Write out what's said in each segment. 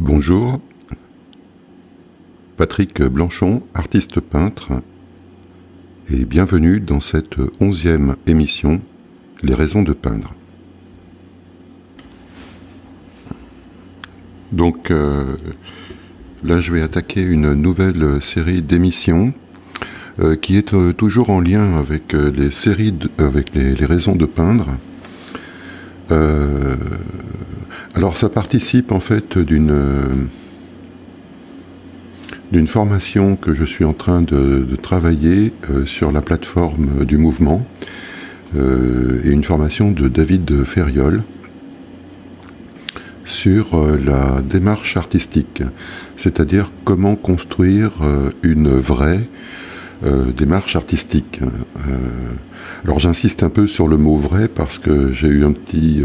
Bonjour, Patrick Blanchon, artiste peintre, et bienvenue dans cette 11e émission, Les raisons de peindre. Donc là je vais attaquer une nouvelle série d'émissions qui est toujours en lien avec les séries, avec les raisons de peindre. Alors ça participe en fait d'une formation que je suis en train de travailler sur la plateforme du mouvement, et une formation de David Ferriol sur la démarche artistique, c'est-à-dire comment construire une vraie démarche artistique. Alors j'insiste un peu sur le mot vrai parce que j'ai eu un petit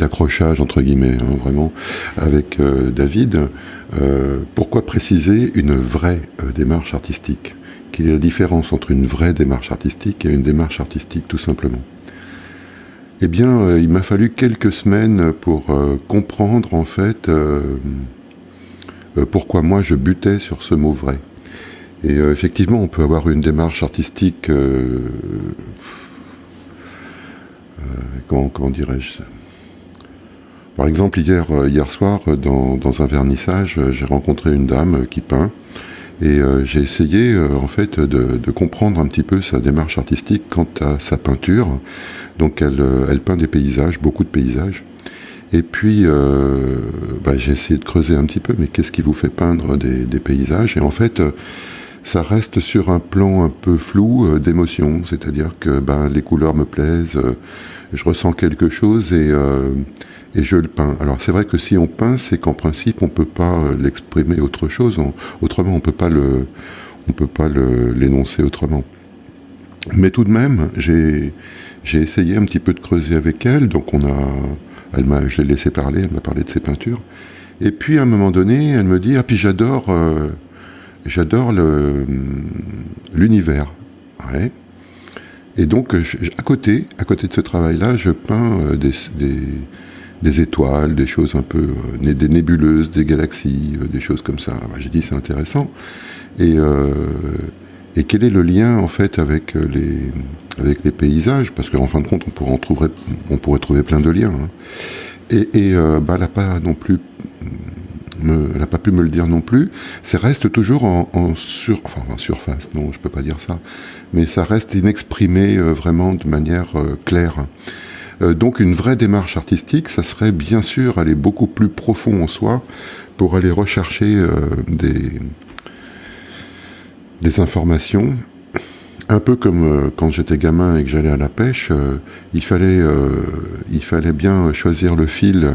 accrochage entre guillemets, vraiment, avec David. Pourquoi préciser une vraie démarche artistique ? Quelle est la différence entre une vraie démarche artistique et une démarche artistique tout simplement ? Eh bien, il m'a fallu quelques semaines pour comprendre en fait pourquoi moi je butais sur ce mot vrai. Et effectivement, on peut avoir une démarche artistique, comment dirais-je ? Par exemple, hier soir, dans un vernissage, j'ai rencontré une dame qui peint, et j'ai essayé en fait de comprendre un petit peu sa démarche artistique quant à sa peinture. Donc elle peint des paysages, beaucoup de paysages. Et puis j'ai essayé de creuser un petit peu, mais qu'est-ce qui vous fait peindre des paysages ? Et en fait, ça reste sur un plan un peu flou d'émotion, c'est-à-dire que les couleurs me plaisent, je ressens quelque chose et je le peins. Alors c'est vrai que si on peint, c'est qu'en principe on peut pas l'exprimer autrement, on peut pas l'énoncer autrement. Mais tout de même, j'ai essayé un petit peu de creuser avec elle, donc je l'ai laissé parler, elle m'a parlé de ses peintures. Et puis à un moment donné, elle me dit puis j'adore l'univers. Ouais. Et donc à côté de ce travail-là, je peins des étoiles, des choses un peu, des nébuleuses, des galaxies, des choses comme ça. J'ai dit c'est intéressant. Et quel est le lien en fait avec les paysages ? Parce qu'en fin de compte, on pourrait trouver plein de liens. Hein. Elle n'a pas non plus, elle n'a pas pu me le dire non plus. Ça reste toujours en surface. Non, je peux pas dire ça. Mais ça reste inexprimé vraiment de manière claire. Donc une vraie démarche artistique, ça serait bien sûr aller beaucoup plus profond en soi pour aller rechercher des informations. Un peu comme quand j'étais gamin et que j'allais à la pêche, il fallait bien choisir le fil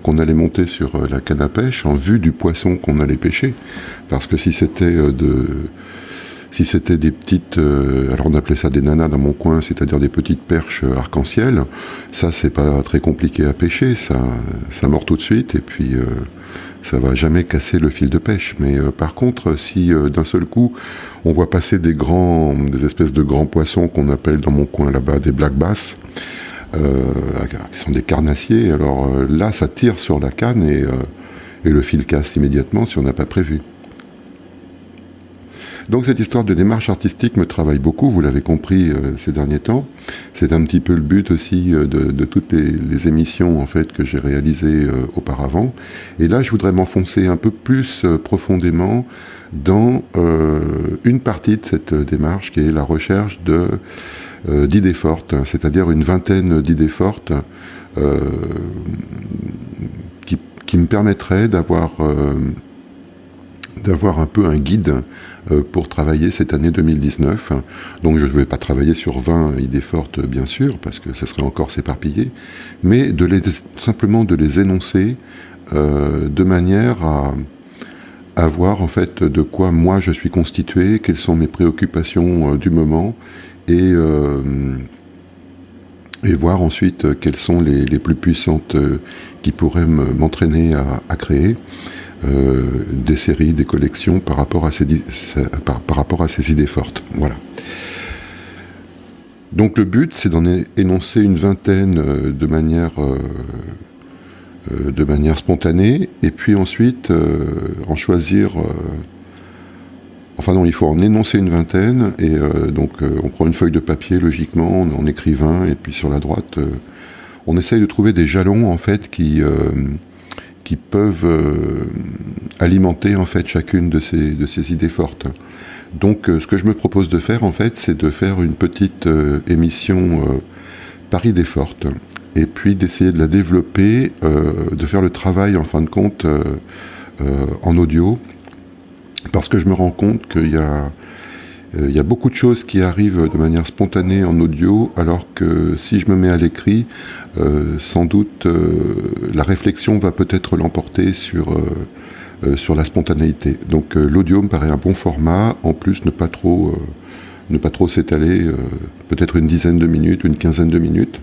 qu'on allait monter sur la canne à pêche en vue du poisson qu'on allait pêcher. Parce que si c'était des petites, alors on appelait ça des nanas dans mon coin, c'est-à-dire des petites perches arc-en-ciel, ça c'est pas très compliqué à pêcher, ça mord tout de suite et puis ça va jamais casser le fil de pêche. Mais par contre, si d'un seul coup on voit passer des espèces de grands poissons qu'on appelle dans mon coin là-bas des black bass, qui sont des carnassiers, alors là ça tire sur la canne et le fil casse immédiatement si on n'a pas prévu. Donc cette histoire de démarche artistique me travaille beaucoup, vous l'avez compris ces derniers temps. C'est un petit peu le but aussi de toutes les émissions en fait que j'ai réalisées auparavant. Et là, je voudrais m'enfoncer un peu plus profondément dans une partie de cette démarche qui est la recherche d'idées fortes, c'est-à-dire une vingtaine d'idées fortes qui me permettraient d'avoir un peu un guide pour travailler cette année 2019. Donc je ne vais pas travailler sur 20 idées fortes, bien sûr, parce que ce serait encore s'éparpiller, mais simplement de les énoncer de manière à voir en fait de quoi moi je suis constitué, quelles sont mes préoccupations du moment, et voir ensuite quelles sont les plus puissantes qui pourraient m'entraîner à créer des séries, des collections par rapport à ces idées fortes. Voilà. Donc le but, c'est d'en énoncer une vingtaine de manière de manière spontanée, et puis ensuite en choisir... Enfin non, il faut en énoncer une vingtaine, et donc on prend une feuille de papier, logiquement, on en écrit 20, et puis sur la droite, on essaye de trouver des jalons, en fait, qui peuvent alimenter, en fait, chacune de ces idées fortes. Donc ce que je me propose de faire, en fait, c'est de faire une petite émission par idée forte, et puis d'essayer de la développer, de faire le travail, en fin de compte, en audio, parce que je me rends compte qu'il y a beaucoup de choses qui arrivent de manière spontanée en audio, alors que si je me mets à l'écrit, sans doute la réflexion va peut-être l'emporter sur la spontanéité. Donc l'audio me paraît un bon format, en plus ne pas trop s'étaler, peut-être une dizaine de minutes, une quinzaine de minutes,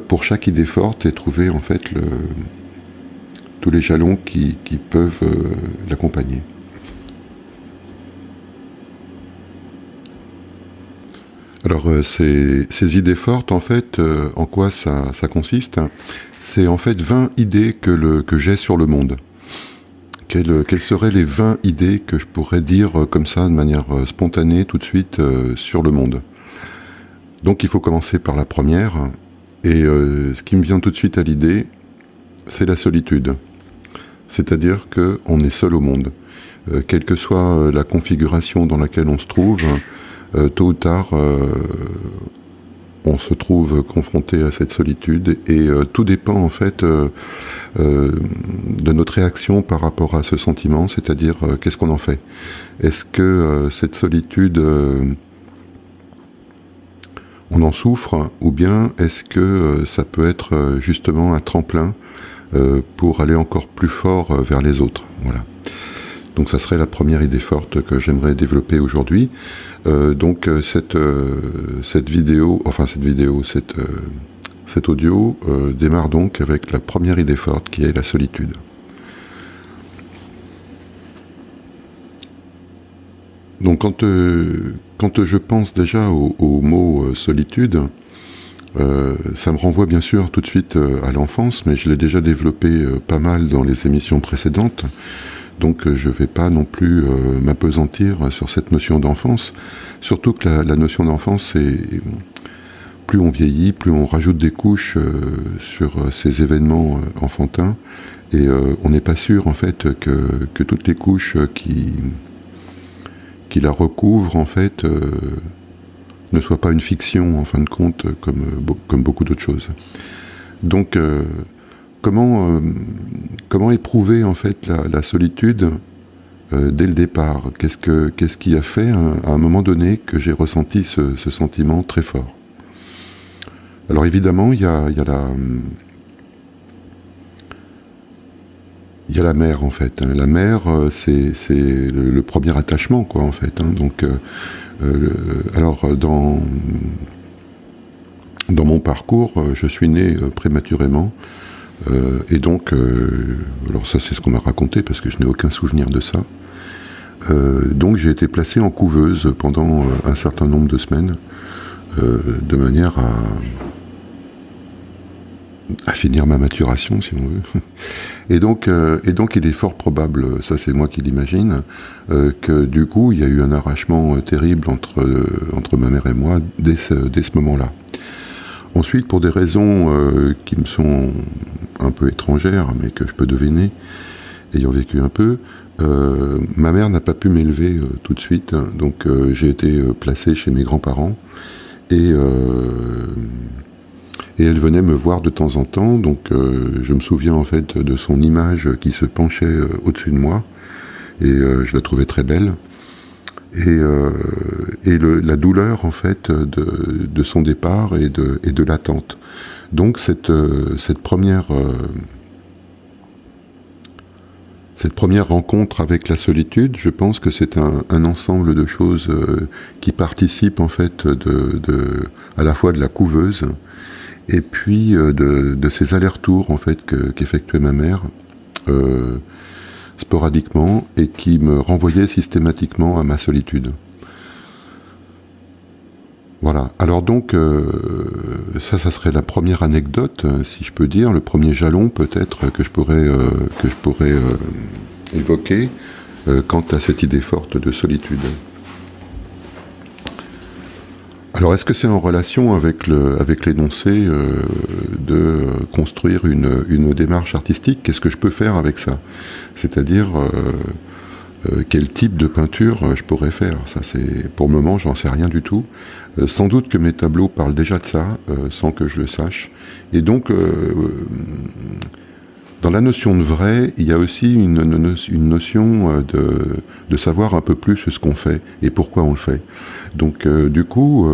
pour chaque idée forte, et trouver en fait tous les jalons qui peuvent l'accompagner. Alors ces idées fortes, en fait, en quoi ça consiste? C'est en fait 20 idées que j'ai sur le monde. Quelles seraient les 20 idées que je pourrais dire comme ça, de manière spontanée, tout de suite, sur le monde? Donc il faut commencer par la première, et ce qui me vient tout de suite à l'idée, c'est la solitude. C'est-à-dire qu'on est seul au monde. Quelle que soit la configuration dans laquelle on se trouve, tôt ou tard, on se trouve confronté à cette solitude, et tout dépend en fait de notre réaction par rapport à ce sentiment, c'est-à-dire qu'est-ce qu'on en fait. Est-ce que cette solitude, on en souffre, ou bien est-ce que ça peut être justement un tremplin pour aller encore plus fort vers les autres? Voilà. Donc ça serait la première idée forte que j'aimerais développer aujourd'hui. Cet audio démarre donc avec la première idée forte, qui est la solitude. Donc quand je pense déjà au mot solitude, ça me renvoie bien sûr tout de suite à l'enfance, mais je l'ai déjà développé pas mal dans les émissions précédentes. Donc je ne vais pas non plus m'appesantir sur cette notion d'enfance, surtout que la notion d'enfance, c'est plus on vieillit, plus on rajoute des couches sur ces événements enfantins, et on n'est pas sûr en fait que toutes les couches qui la recouvrent en fait ne soient pas une fiction en fin de compte, comme beaucoup d'autres choses. Donc comment éprouver en fait la solitude dès le départ? Qu'est-ce qui a fait à un moment donné que j'ai ressenti ce sentiment très fort? Alors évidemment, il y a la mer en fait. La mer, c'est le premier attachement, quoi, en fait. Donc, alors dans mon parcours, je suis né prématurément. Et donc, alors ça c'est ce qu'on m'a raconté, parce que je n'ai aucun souvenir de ça. Donc j'ai été placé en couveuse pendant un certain nombre de semaines, de manière à finir ma maturation, si on veut. Et donc il est fort probable, ça c'est moi qui l'imagine, que du coup il y a eu un arrachement terrible entre ma mère et moi dès ce moment-là. Ensuite, pour des raisons qui me sont un peu étrangères, mais que je peux deviner, ayant vécu un peu, ma mère n'a pas pu m'élever tout de suite, donc j'ai été placé chez mes grands-parents, et elle venait me voir de temps en temps, donc je me souviens en fait de son image qui se penchait au-dessus de moi, et je la trouvais très belle. Et la douleur en fait de son départ et de l'attente. Donc cette première rencontre avec la solitude, je pense que c'est un ensemble de choses qui participent en fait à la fois de la couveuse, et puis de ces allers-retours en fait qu'effectuait ma mère sporadiquement, et qui me renvoyait systématiquement à ma solitude. Voilà. Alors donc, ça serait la première anecdote, si je peux dire, le premier jalon peut-être que je pourrais évoquer quant à cette idée forte de solitude. Alors, est-ce que c'est en relation avec l'énoncé de construire une démarche artistique? Qu'est-ce que je peux faire avec ça? C'est-à-dire, quel type de peinture je pourrais faire? Ça, pour le moment, j'en sais rien du tout. Sans doute que mes tableaux parlent déjà de ça, sans que je le sache. Et donc, dans la notion de vrai, il y a aussi une notion de savoir un peu plus ce qu'on fait et pourquoi on le fait. Donc, du coup,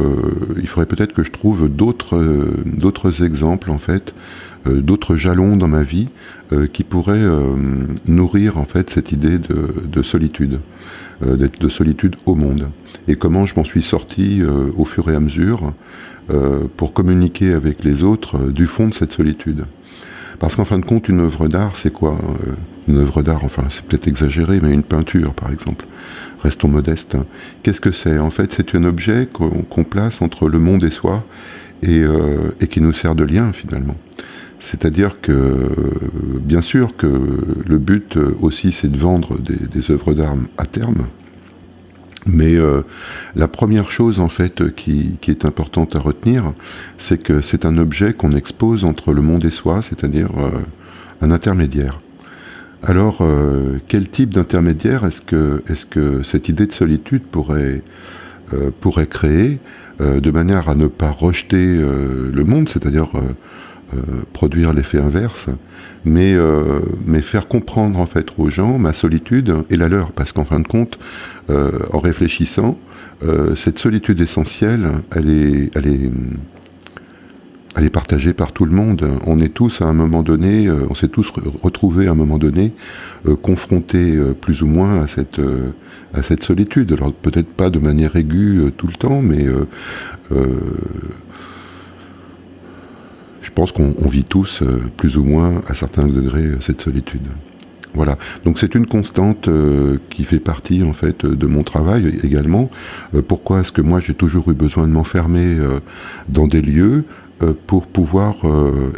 il faudrait peut-être que je trouve d'autres exemples, en fait, d'autres jalons dans ma vie qui pourraient nourrir, en fait, cette idée de solitude, de solitude au monde. Et comment je m'en suis sorti au fur et à mesure pour communiquer avec les autres du fond de cette solitude. Parce qu'en fin de compte, une œuvre d'art, c'est quoi? Une œuvre d'art, enfin, c'est peut-être exagéré, mais une peinture, par exemple. Restons modestes. Qu'est-ce que c'est? En fait, c'est un objet qu'on place entre le monde et soi et qui nous sert de lien, finalement. C'est-à-dire que, bien sûr, que le but aussi, c'est de vendre des œuvres d'art à terme. Mais la première chose en fait qui est importante à retenir, c'est que c'est un objet qu'on expose entre le monde et soi, c'est-à-dire un intermédiaire. Alors, quel type d'intermédiaire est-ce que cette idée de solitude pourrait créer de manière à ne pas rejeter le monde, c'est-à-dire produire l'effet inverse, mais faire comprendre en fait aux gens ma solitude et la leur, parce qu'en fin de compte, en réfléchissant, cette solitude essentielle, elle est partagée par tout le monde. On est tous à un moment donné, on s'est tous retrouvés à un moment donné, confrontés plus ou moins à cette solitude. Alors peut-être pas de manière aiguë tout le temps, mais je pense qu'on vit tous, plus ou moins, à certains degrés, cette solitude. Voilà. Donc c'est une constante qui fait partie, en fait, de mon travail également. Pourquoi est-ce que moi, j'ai toujours eu besoin de m'enfermer dans des lieux pour pouvoir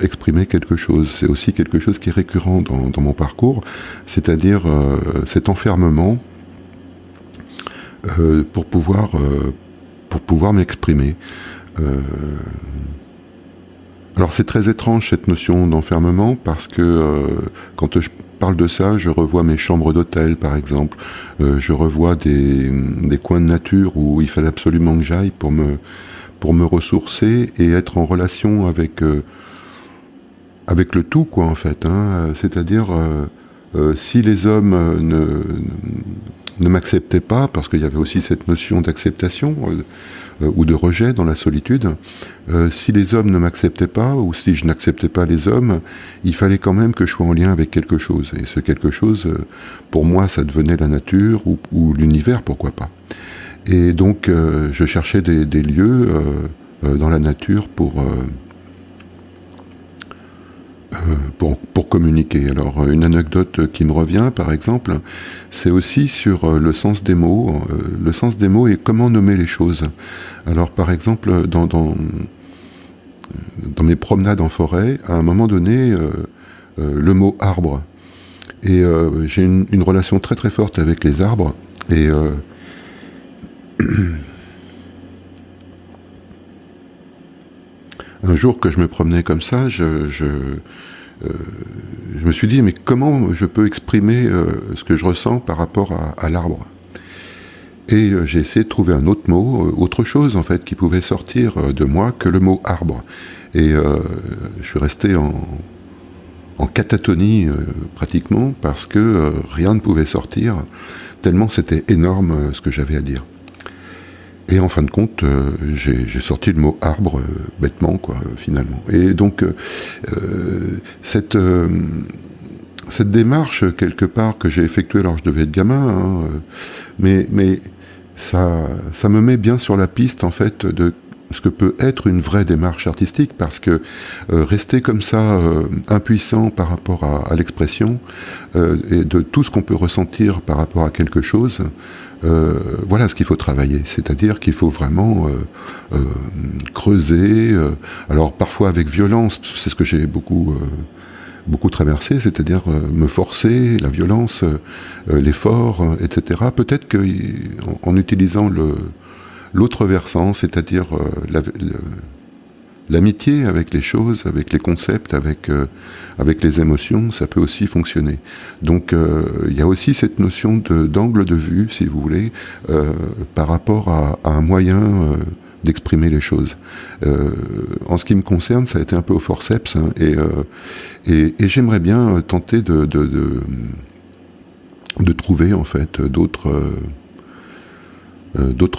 exprimer quelque chose? C'est aussi quelque chose qui est récurrent dans mon parcours, c'est-à-dire cet enfermement pour pouvoir m'exprimer. Alors c'est très étrange cette notion d'enfermement parce que quand je parle de ça, je revois mes chambres d'hôtel par exemple, je revois des coins de nature où il fallait absolument que j'aille pour me ressourcer et être en relation avec le tout quoi en fait, hein. C'est-à-dire si les hommes ne m'acceptaient pas, parce qu'il y avait aussi cette notion d'acceptation ou de rejet dans la solitude, si les hommes ne m'acceptaient pas, ou si je n'acceptais pas les hommes, il fallait quand même que je sois en lien avec quelque chose. Et ce quelque chose, pour moi, ça devenait la nature ou l'univers, pourquoi pas. Et donc, je cherchais des lieux dans la nature pour communiquer. Alors, une anecdote qui me revient, par exemple, c'est aussi sur le sens des mots. Le sens des mots et comment nommer les choses. Alors, par exemple, dans mes promenades en forêt, à un moment donné, le mot arbre. Et j'ai une relation très très forte avec les arbres. Et un jour que je me promenais comme ça, je me suis dit, mais comment je peux exprimer ce que je ressens par rapport à l'arbre? Et j'ai essayé de trouver un autre mot, autre chose en fait, qui pouvait sortir de moi que le mot arbre. Et je suis resté en catatonie pratiquement, parce que rien ne pouvait sortir, tellement c'était énorme ce que j'avais à dire. Et en fin de compte, j'ai sorti le mot arbre bêtement, quoi, finalement. Et donc, cette démarche, quelque part, que j'ai effectuée alors je devais être gamin, hein, mais ça me met bien sur la piste, en fait, de ce que peut être une vraie démarche artistique, parce que rester comme ça, impuissant par rapport à l'expression, et de tout ce qu'on peut ressentir par rapport à quelque chose, voilà ce qu'il faut travailler. C'est-à-dire qu'il faut vraiment creuser, alors parfois avec violence, c'est ce que j'ai beaucoup traversé, c'est-à-dire me forcer, la violence, l'effort, etc. Peut-être qu'en utilisant l'autre versant, c'est-à-dire l'amitié avec les choses, avec les concepts, avec les émotions, ça peut aussi fonctionner. Donc il y a aussi cette notion d'angle de vue, si vous voulez, par rapport à un moyen d'exprimer les choses. En ce qui me concerne, ça a été un peu au forceps, hein, et j'aimerais bien tenter de trouver en fait d'autres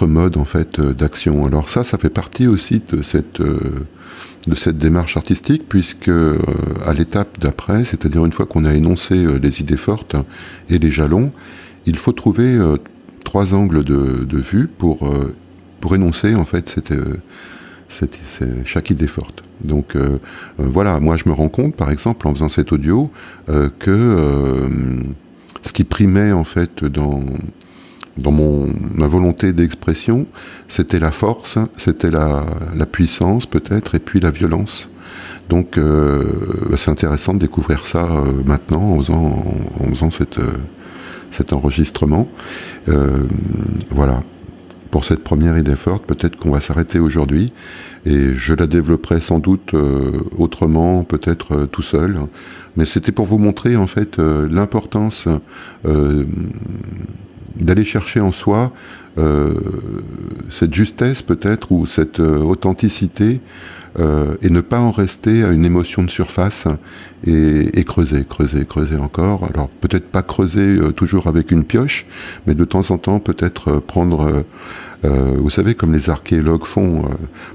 modes en fait d'action. Alors ça fait partie aussi de cette démarche artistique, puisque à l'étape d'après, c'est-à-dire une fois qu'on a énoncé les idées fortes et les jalons, il faut trouver 3 angles de vue pour énoncer en fait chaque idée forte. Donc voilà, moi je me rends compte, par exemple, en faisant cet audio, que ce qui primait en fait dans ma volonté d'expression, c'était la force, c'était la puissance peut-être, et puis la violence. Donc c'est intéressant de découvrir ça maintenant en faisant cet enregistrement. Voilà. Pour cette première idée forte, peut-être qu'on va s'arrêter aujourd'hui, et je la développerai sans doute autrement, peut-être tout seul. Mais c'était pour vous montrer en fait l'importance d'aller chercher en soi cette justesse peut-être, ou cette authenticité, et ne pas en rester à une émotion de surface, et creuser encore. Alors peut-être pas creuser toujours avec une pioche, mais de temps en temps peut-être prendre, vous savez, comme les archéologues font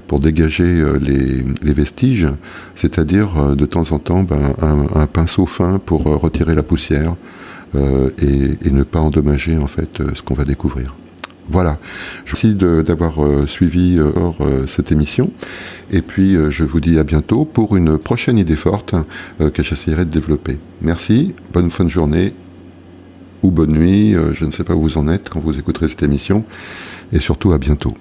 pour dégager les vestiges, c'est-à-dire de temps en temps un pinceau fin pour retirer la poussière, et ne pas endommager en fait ce qu'on va découvrir. Voilà, je vous remercie d'avoir suivi cette émission, et puis je vous dis à bientôt pour une prochaine idée forte que j'essaierai de développer. Merci, bonne fin de journée ou bonne nuit, je ne sais pas où vous en êtes quand vous écouterez cette émission, et surtout à bientôt.